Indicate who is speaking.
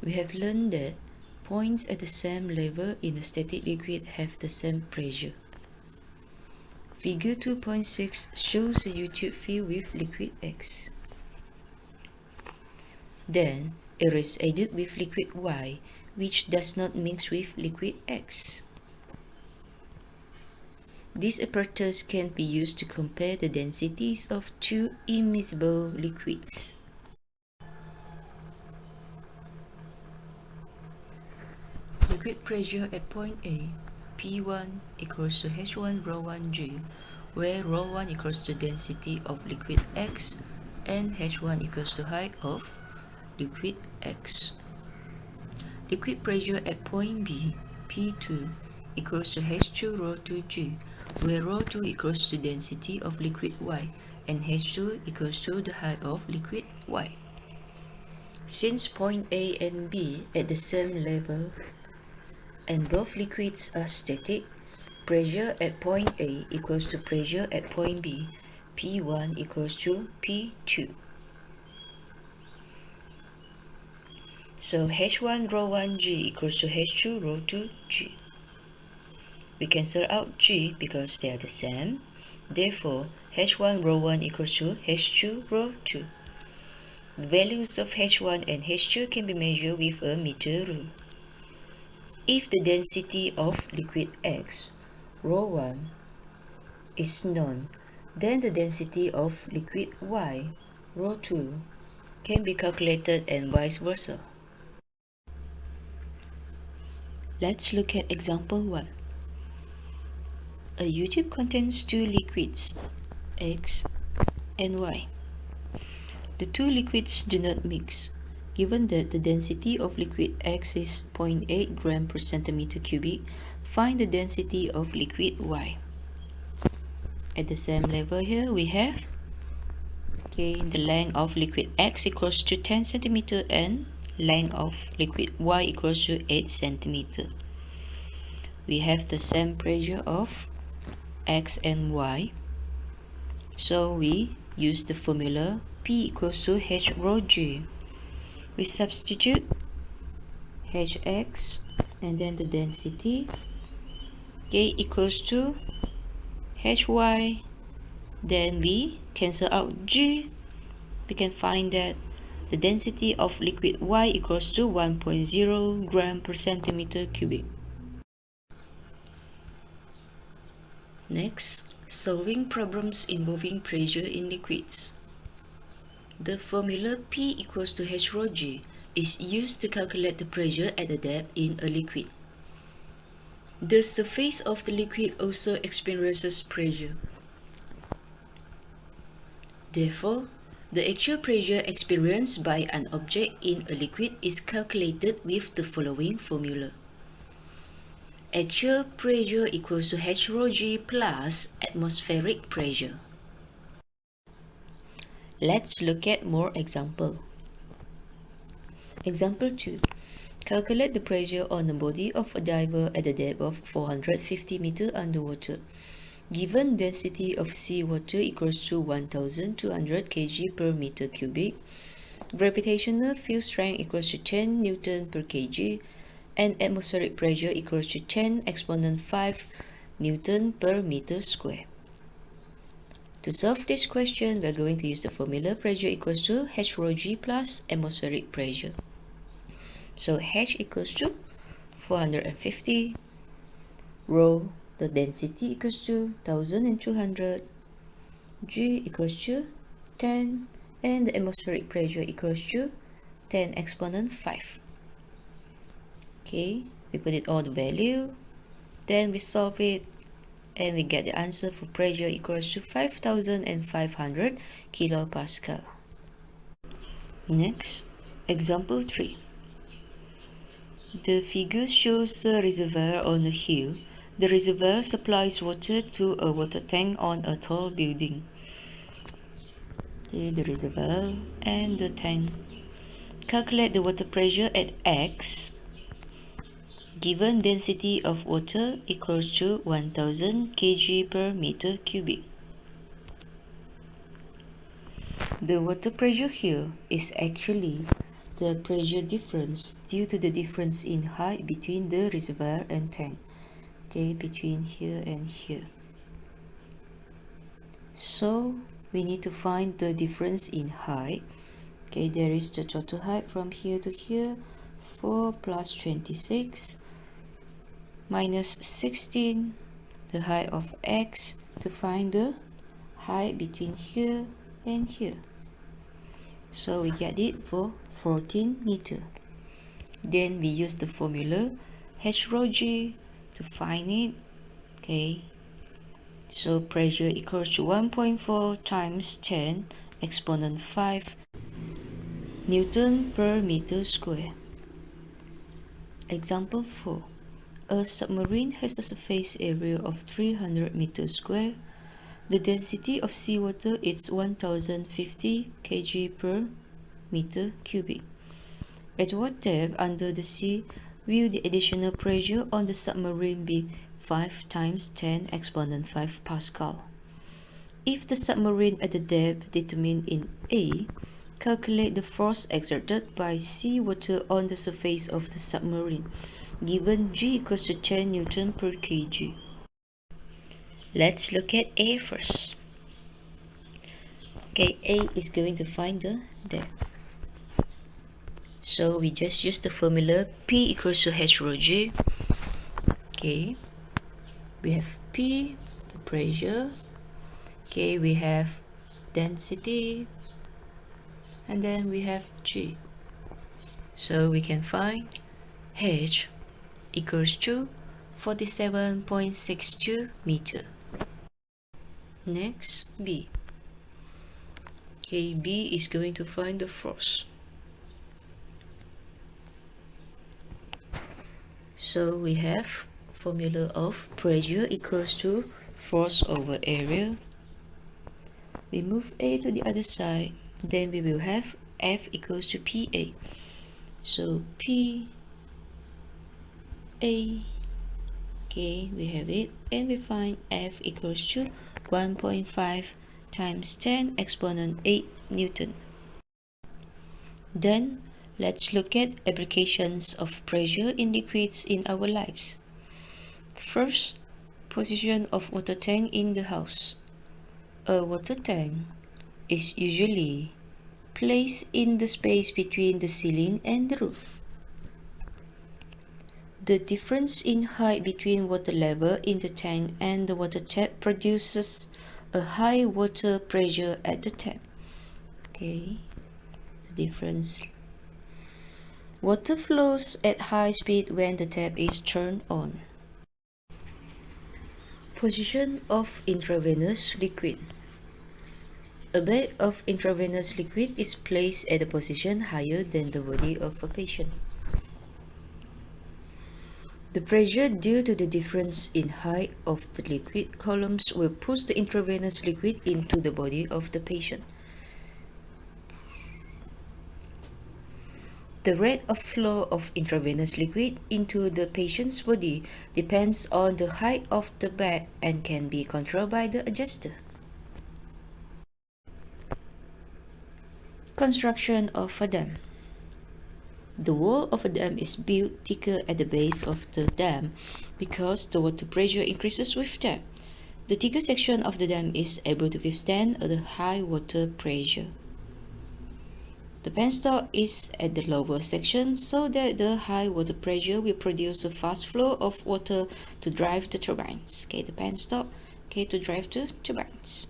Speaker 1: We have learned that points at the same level in a static liquid have the same pressure. Figure 2.6 shows a U-tube filled with liquid X. Then, air is added with liquid Y, which does not mix with liquid X. This apparatus can be used to compare the densities of two immiscible liquids. Liquid pressure at point A, P1 equals to H1 rho 1 G, where rho 1 equals to density of liquid X and H1 equals to height of liquid X. Liquid pressure at point B, P2 equals to H2 rho 2 G, where rho 2 equals to density of liquid Y and H2 equals to the height of liquid Y. Since point A and B at the same level and both liquids are static, pressure at point A equals to pressure at point B, P1 equals to P2. So H1 rho 1 G equals to H2 rho 2 G. We cancel out G because they are the same. Therefore, H1 rho 1 equals to H2 rho 2. The values of H1 and H2 can be measured with a meter rule. If the density of liquid X, rho 1, is known, then the density of liquid Y, rho 2, can be calculated and vice versa. Let's look at example 1. A U-tube contains two liquids, X and Y. The two liquids do not mix. Given that the density of liquid X is 0.8 gram per centimeter cubic, find the density of liquid Y. At the same level here, we have the length of liquid X equals to 10 centimeter and length of liquid Y equals to 8 centimeter. We have the same pressure of X and Y, so we use the formula P equals to H rho G. We substitute Hx and then the density equals to Hy. Then we cancel out G. We can find that the density of liquid Y equals to 1.0 gram per centimeter cubic. Next, solving problems involving pressure in liquids. The formula P equals to H rho G is used to calculate the pressure at a depth in a liquid. The surface of the liquid also experiences pressure. Therefore, the actual pressure experienced by an object in a liquid is calculated with the following formula. Actual pressure equals to H rho G plus atmospheric pressure. Let's look at more example. Example 2. Calculate the pressure on the body of a diver at a depth of 450 meters underwater. Given density of seawater equals to 1200 kg per meter cubic, gravitational field strength equals to 10 Newton per kg, and atmospheric pressure equals to 10 exponent 5 Newton per meter square. To solve this question, we are going to use the formula pressure equals to H rho G plus atmospheric pressure. So H equals to 450, rho, the density equals to 1200, G equals to 10, and the atmospheric pressure equals to 10 exponent 5. Okay, we put it all the value, then we solve it, and we get the answer for pressure equals to 5,500 kilopascal. Next, example 3. The figure shows a reservoir on a hill. The reservoir supplies water to a water tank on a tall building. Okay, the reservoir and the tank. Calculate the water pressure at X. Given density of water equals to 1000 kg per meter cubic. The water pressure here is actually the pressure difference due to the difference in height between the reservoir and tank. Okay, between here and here. So we need to find the difference in height. Okay, there is the total height from here to here, 4 plus 26 minus 16, the height of x, to find the height between here and here. So we get it for 14 meter. Then we use the formula h rho g to find it. Okay, so pressure equals to 1.4 times 10 exponent 5 Newton per meter square. Example 4. A submarine has a surface area of 300 meters square. The density of seawater is 1050 kg per meter cubic. At what depth under the sea will the additional pressure on the submarine be 5 times 10 exponent 5 Pascal? If the submarine at the depth determined in A, calculate the force exerted by seawater on the surface of the submarine, given G equals to 10 Newton per kg. Let's look at A first. Okay, A is going to find the depth. So we just use the formula P equals to H rho G. Okay, we have P, the pressure. Okay, we have density, and then we have G. So we can find H equals to 47.62 meter. Next, B. Okay, B is going to find the force. So we have formula of pressure equals to force over area. We move A to the other side, then we will have F equals to PA. So P A, okay, we have it, and we find F equals to 1.5 times 10 exponent 8 Newton. Then let's look at applications of pressure in liquids in our lives. First, position of water tank in the house. A water tank is usually placed in the space between the ceiling and the roof. The difference in height between water level in the tank and the water tap produces a high water pressure at the tap. Okay, the difference. Water flows at high speed when the tap is turned on. Position of intravenous liquid. A bag of intravenous liquid is placed at a position higher than the body of a patient. The pressure due to the difference in height of the liquid columns will push the intravenous liquid into the body of the patient. The rate of flow of intravenous liquid into the patient's body depends on the height of the bag and can be controlled by the adjuster. Construction of a dam. The wall of a dam is built thicker at the base of the dam because the water pressure increases with depth. The thicker section of the dam is able to withstand the high water pressure. The penstock is at the lower section so that the high water pressure will produce a fast flow of water to drive the turbines. Okay, the penstock, okay, to drive the turbines.